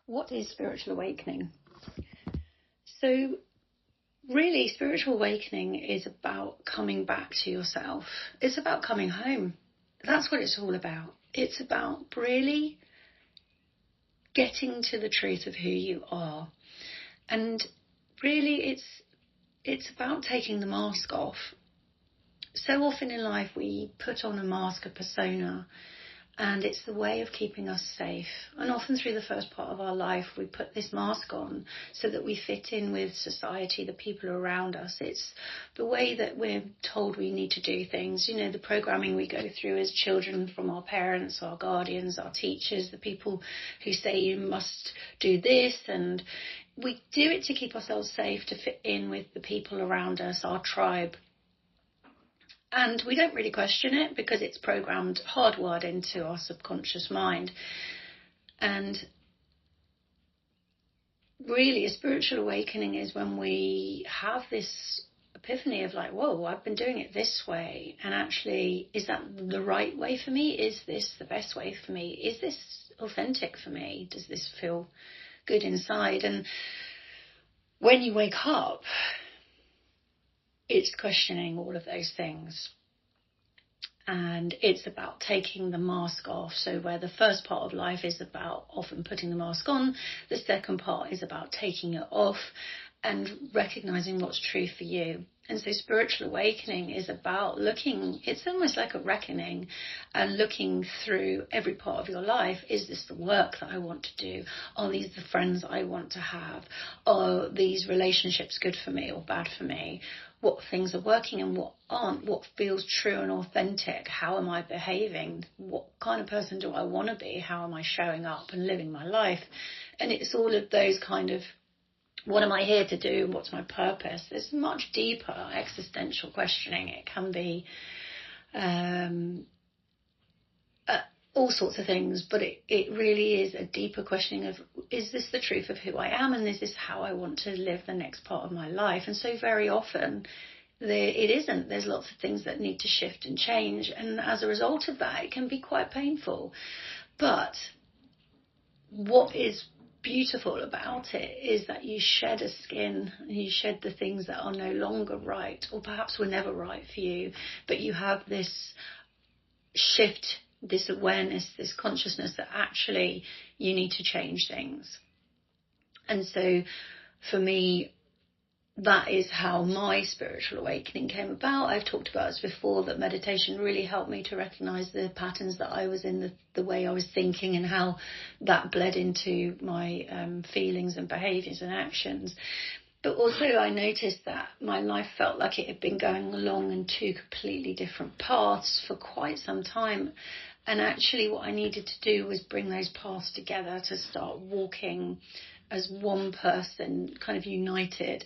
What is spiritual awakening? So really, spiritual awakening is about coming back to yourself. It's about coming home. That's what it's all about. It's about really getting to the truth of who you are. And really, it's about taking the mask off. So often in life we put on a mask, a persona, and it's the way of keeping us safe. And often through the first part of our life, we put this mask on so that we fit in with society, the people around us. It's the way that we're told we need to do things. You know, the programming we go through as children from our parents, our guardians, our teachers, the people who say you must do this. And we do it to keep ourselves safe, to fit in with the people around us, our tribe. And we don't really question it because it's programmed, hardwired into our subconscious mind. And really, a spiritual awakening is when we have this epiphany of like, whoa, I've been doing it this way. And actually, is that the right way for me? Is this the best way for me? Is this authentic for me? Does this feel good inside? And when you wake up, it's questioning all of those things. And it's about taking the mask off. So where the first part of life is about often putting the mask on, the second part is about taking it off and recognizing what's true for you. And so spiritual awakening is about looking, it's almost like a reckoning, and looking through every part of your life. Is this the work that I want to do? Are these the friends I want to have? Are these relationships good for me or bad for me? What things are working and what aren't? What feels true and authentic? How am I behaving? What kind of person do I want to be? How am I showing up and living my life? And it's all of those kind of, what am I here to do? What's my purpose? There's much deeper existential questioning. It can be all sorts of things, but it really is a deeper questioning of, is this the truth of who I am? And is this how I want to live the next part of my life? And so very often it isn't. There's lots of things that need to shift and change. And as a result of that, it can be quite painful. But what is beautiful about it is that you shed a skin, and you shed the things that are no longer right, or perhaps were never right for you, but you have this shift, this awareness, this consciousness that actually you need to change things. And so for me, that is how my spiritual awakening came about. I've talked about this before, that meditation really helped me to recognize the patterns that I was in, the way I was thinking, and how that bled into my feelings and behaviors and actions. But also I noticed that my life felt like it had been going along in two completely different paths for quite some time. And actually what I needed to do was bring those paths together to start walking as one person, kind of united.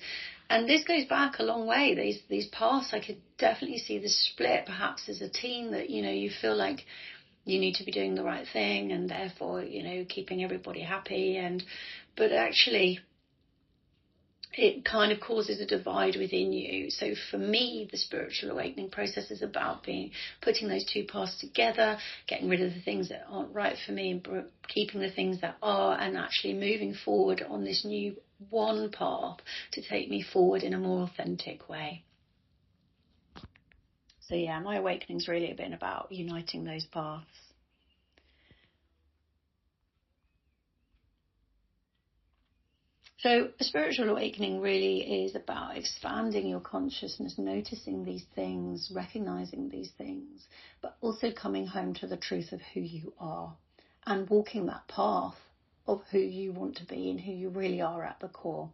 And this goes back a long way. These paths, I could definitely see the split, perhaps as a teen, that, you know, you feel like you need to be doing the right thing and therefore, you know, keeping everybody happy. But actually, it kind of causes a divide within you. So for me, the spiritual awakening process is about putting those two paths together, getting rid of the things that aren't right for me and keeping the things that are, and actually moving forward on this new one path to take me forward in a more authentic way. So yeah, my awakening's really been about uniting those paths. So a spiritual awakening really is about expanding your consciousness, noticing these things, recognizing these things, but also coming home to the truth of who you are and walking that path of who you want to be and who you really are at the core.